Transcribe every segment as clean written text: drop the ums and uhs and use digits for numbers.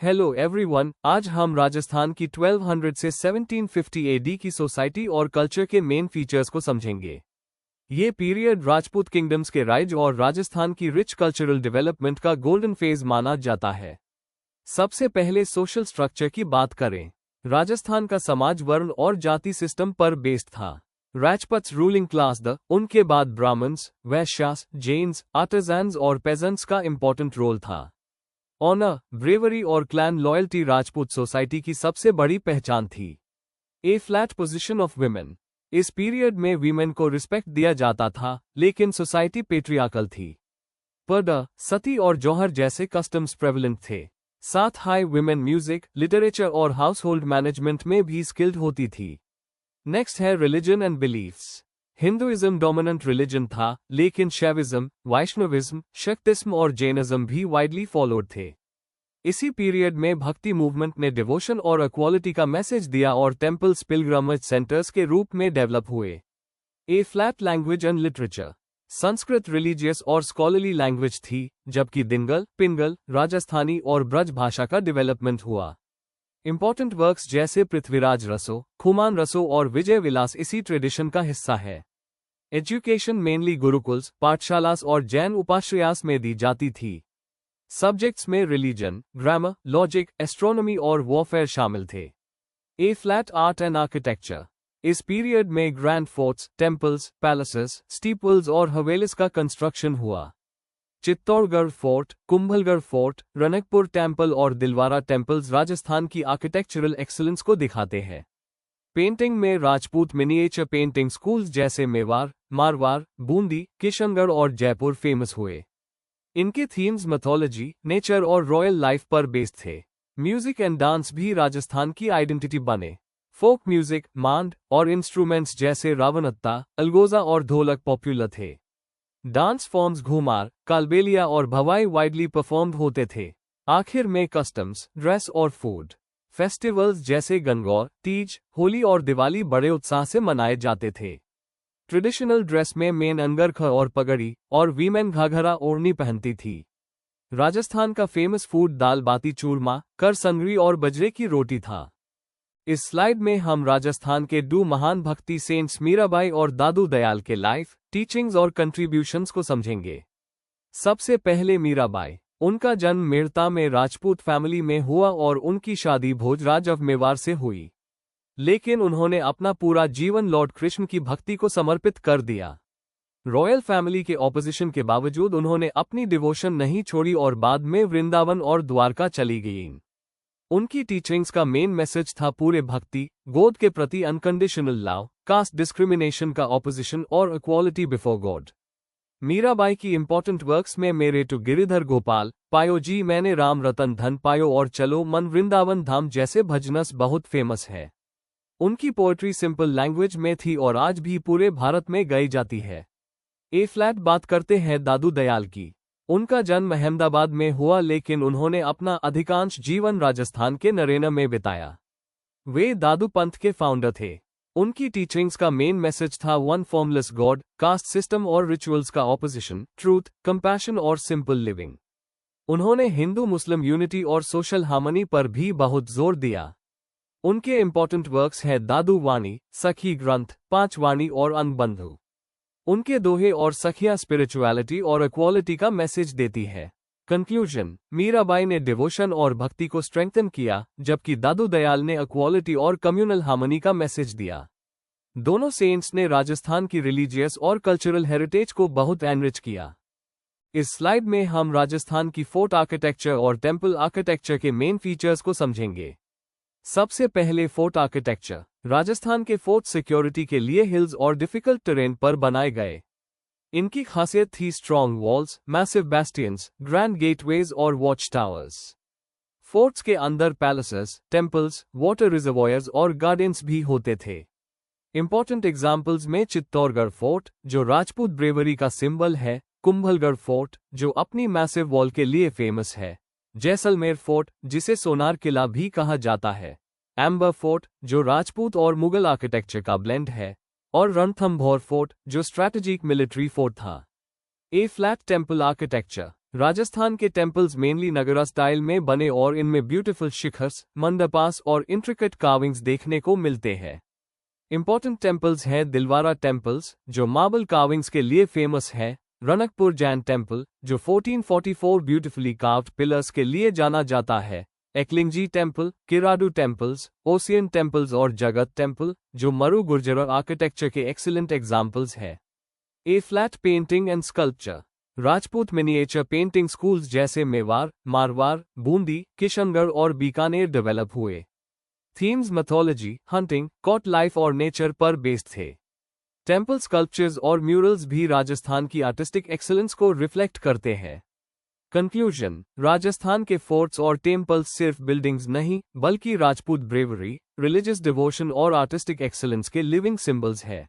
Hello everyone, आज हम राजस्थान की 1200 से 1750 एडी की सोसाइटी और कल्चर के मेन फीचर्स को समझेंगे। ये पीरियड राजपूत किंगडम्स के राइज और राजस्थान की रिच कल्चरल डेवलपमेंट का गोल्डन फेज माना जाता है। सबसे पहले सोशल स्ट्रक्चर की बात करें। राजस्थान का समाज वर्ण और जाति सिस्टम पर बेस्ड था। राजपत्स रूलिंग क्लास उनके बाद ब्राह्मण्स, वैश्यास, जैन्स, आर्टिजन्स और पेजेंट्स का इंपॉर्टेंट रोल था। ऑनर, ब्रेवरी और क्लैन लॉयल्टी राजपूत सोसाइटी की सबसे बड़ी पहचान थी। ए फ्लैट पोजीशन ऑफ विमेन। इस पीरियड में वीमेन को रिस्पेक्ट दिया जाता था, लेकिन सोसाइटी पेट्रियार्कल थी। पर्दा, सती और जौहर जैसे कस्टम्स प्रेवलेंट थे। साथ हाई विमेन म्यूजिक, लिटरेचर और हाउस होल्ड मैनेजमेंट में भी स्किल्ड होती थी। नेक्स्ट है religion and beliefs. Hinduism dominant religion था, लेकिन शैविज्म, वैष्णविज्म, शक्तिज्म और जैनिज्म भी वाइडली फॉलोड थे। इसी पीरियड में भक्ति मूवमेंट ने डिवोशन और इक्वालिटी का मैसेज दिया और टेम्पल्स पिलग्रमेज सेंटर्स के रूप में डेवलप हुए। A flat language and literature. Sanskrit religious और स्कॉलरली लैंग्वेज थी, जबकि दिनगल, पिंगल, राजस्थानी और ब्रज भाषा का डेवलपमेंट हुआ। इंपॉर्टेंट वर्क्स जैसे पृथ्वीराज रसो, खुमान रसो और विजय विलास इसी ट्रेडिशन का हिस्सा है। एजुकेशन मेनली गुरुकुल्स, पाठशालास और जैन उपाश्रयास में दी जाती थी। सब्जेक्ट्स में रिलीजन, ग्रामर, लॉजिक, एस्ट्रोनॉमी और वॉरफेयर शामिल थे। ए फ्लैट आर्ट एंड आर्किटेक्चर। इस पीरियड में ग्रैंड फोर्ट्स, टेम्पल्स, पैलेसेस, स्टीपल्स और हवेलीज का कंस्ट्रक्शन हुआ। Chittorgarh fort, Kumbhalgarh fort, Ranakpur temple और दिलवारा टेम्पल्स राजस्थान की आर्किटेक्चरल एक्सीलेंस को दिखाते हैं। पेंटिंग में राजपूत मिनिएचर पेंटिंग स्कूल्स जैसे मेवाड़, मारवाड़, बूंदी, किशनगढ़ और जयपुर फेमस हुए। इनके थीम्स मैथोलॉजी, नेचर और रॉयल लाइफ पर बेस्ड थे। म्यूजिक एंड डांस भी राजस्थान की आइडेंटिटी बने। फोक म्यूजिक, मांड और इंस्ट्रूमेंट्स जैसे रावणत्ता, अलगोजा और ढोलक पॉपुलर थे। डांस फॉर्म्स घूमार, कालबेलिया और भवाई वाइडली परफॉर्म्ड होते थे। आखिर में कस्टम्स, ड्रेस और फूड। फेस्टिवल्स जैसे गणगौर, तीज, होली और दिवाली बड़े उत्साह से मनाए जाते थे। ट्रेडिशनल ड्रेस में मेन अंगरख और पगड़ी और वीमेन घाघरा ओढ़नी पहनती थी। राजस्थान का फेमस फूड दाल बाती चूरमा, कर संगरी और बजरे की रोटी था। इस स्लाइड में हम राजस्थान के दो महान भक्ति सेंट्स मीराबाई और दादू दयाल के लाइफ, टीचिंग्स और कंट्रीब्यूशंस को समझेंगे। सबसे पहले मीराबाई। उनका जन्म मेड़ता में राजपूत फैमिली में हुआ और उनकी शादी भोजराज ऑफ मेवाड़ से हुई। लेकिन उन्होंने अपना पूरा जीवन लॉर्ड कृष्ण की भक्ति को समर्पित कर दिया। रॉयल फैमिली के ऑपोजिशन के बावजूद उन्होंने अपनी डिवोशन नहीं छोड़ी और बाद में वृंदावन और द्वारका चली गईं। उनकी टीचिंग्स का मेन मैसेज था पूरे भक्ति, गोद के प्रति अनकंडीशनल लव, कास्ट डिस्क्रिमिनेशन का ऑपोजिशन और इक्वालिटी बिफोर गॉड। मीराबाई की इंपॉर्टेंट वर्क्स में मेरे टू गिरिधर गोपाल, पायो जी मैंने राम रतन धन पायो और चलो मन वृंदावन धाम जैसे भजनस बहुत फेमस है। उनकी पोएट्री सिंपल लैंग्वेज में थी और आज भी पूरे भारत में गाई जाती है। ए फ्लैट बात करते हैं दादू दयाल की। उनका जन्म अहमदाबाद में हुआ, लेकिन उन्होंने अपना अधिकांश जीवन राजस्थान के नरेना में बिताया। वे दादू पंथ के फाउंडर थे। उनकी टीचिंग्स का मेन मैसेज था one formless God, caste system और रिचुअल्स का ऑपोजिशन, ट्रूथ, कंपैशन और सिंपल लिविंग। उन्होंने हिंदू मुस्लिम यूनिटी और सोशल हार्मनी पर भी बहुत जोर दिया। उनके इंपॉर्टेंट वर्क्स हैं दादू वाणी, सखी ग्रंथ, पांच वाणी और अंगबंधु। उनके दोहे और सखियां स्पिरिचुअलिटी और इक्वालिटी का मैसेज देती है। कंक्लूजन, मीराबाई ने डिवोशन और भक्ति को स्ट्रेंथन किया, जबकि दादू दयाल ने इक्वालिटी और कम्युनल हार्मनी का मैसेज दिया। दोनों सेंट्स ने राजस्थान की रिलीजियस और कल्चरल हेरिटेज को बहुत एनरिच किया। इस स्लाइड में हम राजस्थान की फोर्ट आर्किटेक्चर और टेम्पल आर्किटेक्चर के मेन फीचर्स को समझेंगे। सबसे पहले फोर्ट आर्किटेक्चर। राजस्थान के फोर्ट सिक्योरिटी के लिए हिल्स और डिफिकल्ट टेरेन पर बनाए गए। इनकी खासियत थी strong walls, massive बैस्टियंस, grand gateways और वॉच टावर्स। फोर्ट्स के अंदर पैलेसेस, टेम्पल्स, वाटर रिजर्वॉयर्स और गार्डन्स भी होते थे। इंपॉर्टेंट एग्जाम्पल्स में चित्तौड़गढ़ फोर्ट, जो राजपूत ब्रेवरी का सिंबल है, कुंभलगढ़ फोर्ट, जो अपनी मैसिव वॉल के लिए फेमस है, जैसलमेर फोर्ट, जिसे सोनार किला भी कहा जाता है, एम्बर फोर्ट, जो राजपूत और मुगल आर्किटेक्चर का ब्लेंड है, और रणथंभौर फोर्ट, जो स्ट्रैटेजिक मिलिट्री फोर्ट था। ए फ्लैट टेम्पल आर्किटेक्चर। राजस्थान के टेम्पल्स मेनली नगरा स्टाइल में बने और इनमें ब्यूटीफुल शिखर्स, मंडपास और इंट्रिकेट कार्विंग्स देखने को मिलते हैं। इंपॉर्टेंट टेम्पल्स हैं दिलवारा टेम्पल्स, जो मार्बल कार्विंग्स के लिए फेमस है, रनकपुर जैन टेम्पल, जो 1444 ब्यूटीफुली कार्व्ड पिलर्स के लिए जाना जाता है, Eklingji temple, Kiradu temples, Osian temples और जगत टेम्पल, जो मरु गुर्जर आर्किटेक्चर के एक्सीलेंट एग्जाम्पल्स हैं। A flat painting and sculpture. Rajput miniature painting schools जैसे मेवाड़, मारवाड़, बूंदी, किशनगढ़ और बीकानेर डेवलप हुए। Themes mythology, hunting, court life और नेचर पर बेस्ड थे। टेम्पल स्कल्पचर्स और म्यूरल्स भी राजस्थान की आर्टिस्टिक एक्सीलेंस को रिफ्लेक्ट करते हैं। कंक्लूजन, राजस्थान के फोर्ट्स और टेम्पल्स सिर्फ बिल्डिंग्स नहीं, बल्कि राजपूत ब्रेवरी, रिलीजियस डिवोशन और आर्टिस्टिक एक्सीलेंस के लिविंग सिंबल्स हैं।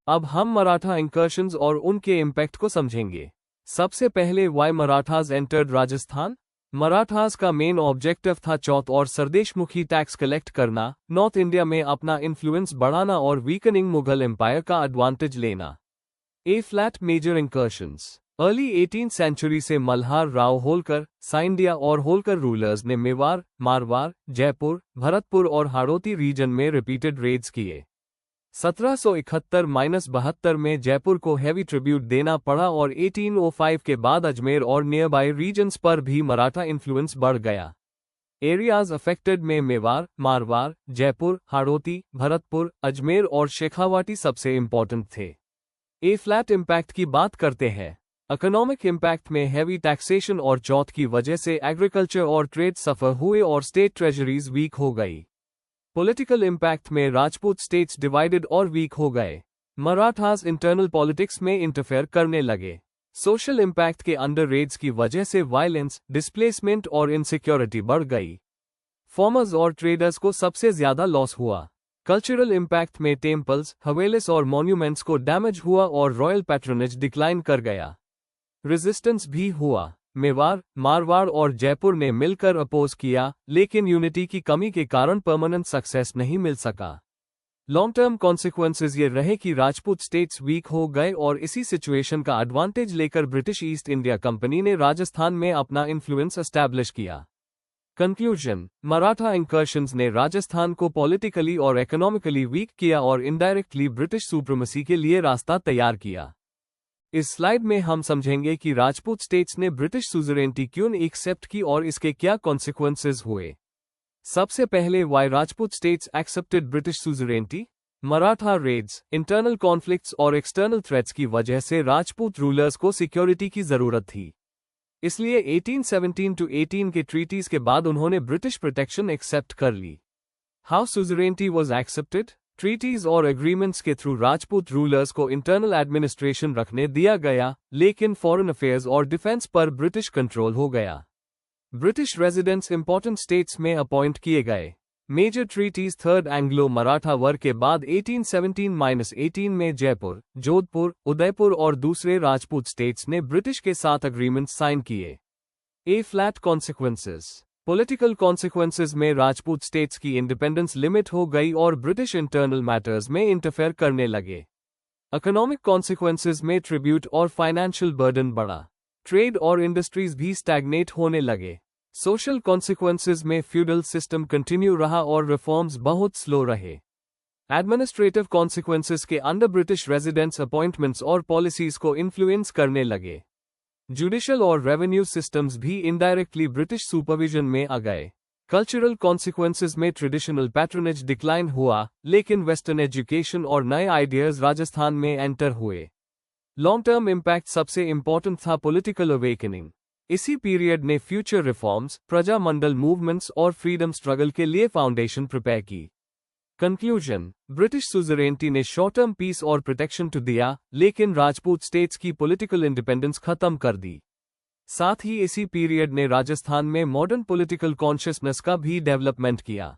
अब हम मराठा इंकर्शंस और उनके इम्पैक्ट को समझेंगे। सबसे पहले, वाई मराठाज एंटर्ड राजस्थान। मराठास का मेन ऑब्जेक्टिव था चौथ और सरदेशमुखी टैक्स कलेक्ट करना, नॉर्थ इंडिया में अपना इन्फ्लुएंस बढ़ाना और वीकनिंग मुगल एम्पायर का एडवांटेज लेना। A flat major incursions. Early 18th century से मल्हार राव होलकर, साइंडिया और होलकर रूलर्स ने मेवाड़, मारवाड़, जयपुर, भरतपुर और हाड़ौती रीजन में रिपीटेड रेड्स किए। 1771-72 में जयपुर को हैवी ट्रिब्यूट देना पड़ा और 1805 के बाद अजमेर और नियरबाई रीजन्स पर भी मराठा इन्फ्लुएंस बढ़ गया। एरियाज अफेक्टेड में मेवाड़, मारवाड़, जयपुर, हाड़ौती, भरतपुर, अजमेर और शेखावाटी सबसे इंपॉर्टेंट थे। ए फ्लैट इम्पैक्ट की बात करते हैं। इकोनॉमिक इम्पैक्ट में हैवी टैक्सेशन और चौथ की वजह से एग्रीकल्चर और ट्रेड सफर हुए और स्टेट ट्रेजरीज वीक हो गई। पॉलिटिकल इम्पैक्ट में राजपूत स्टेट्स डिवाइडेड और वीक हो गए। मराठास इंटरनल पॉलिटिक्स में इंटरफेयर करने लगे। सोशल इम्पैक्ट के अंडर रेड्स की वजह से वायलेंस, डिस्प्लेसमेंट और इनसिक्योरिटी बढ़ गई। फार्मर्स और ट्रेडर्स को सबसे ज्यादा लॉस हुआ। कल्चरल इम्पैक्ट में टेम्पल्स, हवेलीज और मॉन्यूमेंट्स को डैमेज हुआ और रॉयल पैट्रोनेज डिक्लाइन कर गया। रेजिस्टेंस भी हुआ। मेवाड़, मारवाड़ और जयपुर ने मिलकर अपोज किया, लेकिन यूनिटी की कमी के कारण परमानेंट सक्सेस नहीं मिल सका। लॉन्ग टर्म कॉन्सिक्वेंसेज ये रहे कि राजपूत स्टेट्स वीक हो गए और इसी सिचुएशन का एडवांटेज लेकर ब्रिटिश ईस्ट इंडिया कंपनी ने राजस्थान में अपना इन्फ्लुएंस एस्टैब्लिश किया। कंक्लूजन, मराठा इंकर्शंस ने राजस्थान को पॉलिटिकली और इकोनॉमिकली वीक किया और इनडायरेक्टली ब्रिटिश सुप्रीमेसी के लिए रास्ता तैयार किया। इस स्लाइड में हम समझेंगे कि राजपूत स्टेट्स ने ब्रिटिश सुजरेनिटी क्यों एक्सेप्ट की और इसके क्या कॉन्सिक्वेंसेज हुए। सबसे पहले, why Rajput states accepted British suzerainty. Maratha raids, internal conflicts और एक्सटर्नल थ्रेट्स की वजह से राजपूत रूलर्स को सिक्योरिटी की जरूरत थी। इसलिए 1817 के ट्रीटीज के बाद उन्होंने ब्रिटिश प्रोटेक्शन एक्सेप्ट कर ली। How suzerainty was accepted. Treaties और एग्रीमेंट्स के थ्रू राजपूत रूलर्स को इंटरनल एडमिनिस्ट्रेशन रखने दिया गया, लेकिन फॉरेन अफेयर्स और डिफेंस पर ब्रिटिश कंट्रोल हो गया। ब्रिटिश रेजिडेंट्स इंपॉर्टेंट स्टेट्स में अपॉइंट किए गए। Major treaties third Anglo Maratha war के बाद 1817-18 में जयपुर, जोधपुर, उदयपुर और दूसरे राजपूत स्टेट्स ने ब्रिटिश के साथ अग्रीमेंट साइन किए। ए फ्लैट कॉन्सिक्वेंसेज। पॉलिटिकल कॉन्सिक्वेंसेज में राजपूत स्टेट्स की इंडिपेंडेंस लिमिट हो गई और ब्रिटिश इंटरनल मैटर्स में इंटरफेयर करने लगे। इकोनॉमिक कॉन्सिक्वेंसेज में ट्रिब्यूट और फाइनेंशियल बर्डन बढ़ा। ट्रेड और इंडस्ट्रीज भी स्टैग्नेट होने लगे। सोशल कॉन्सिक्वेंसेज में फ्यूडल सिस्टम कंटिन्यू रहा और रिफॉर्म्स बहुत स्लो रहे। एडमिनिस्ट्रेटिव कॉन्सिक्वेंसेज के अंडर ब्रिटिश रेजिडेंट्स अपॉइंटमेंट्स और पॉलिसीज को इन्फ्लुएंस करने लगे। जुडिशल और रेवेन्यू सिस्टम्स भी इनडायरेक्टली ब्रिटिश सुपरविजन में आ गए। कल्चरल कॉन्सिक्वेंसेज में ट्रेडिशनल पैट्रोनेज डिक्लाइन हुआ, लेकिन वेस्टर्न एजुकेशन और नए आइडियाज राजस्थान में एंटर हुए। लॉन्ग टर्म इम्पैक्ट सबसे इंपॉर्टेंट था पॉलिटिकल अवेकनिंग। इसी पीरियड ने फ्यूचर रिफॉर्म्स, प्रजामंडल मूवमेंट्स और फ्रीडम स्ट्रगल के लिए फाउंडेशन प्रिपेयर की। कंक्लूजन, ब्रिटिश सुजरेनिटी ने शॉर्ट टर्म पीस और प्रोटेक्शन तो दिया, लेकिन राजपूत स्टेट्स की पॉलिटिकल इंडिपेंडेंस खत्म कर दी। साथ ही इसी पीरियड ने राजस्थान में मॉडर्न पॉलिटिकल कॉन्शियसनेस का भी डेवलपमेंट किया।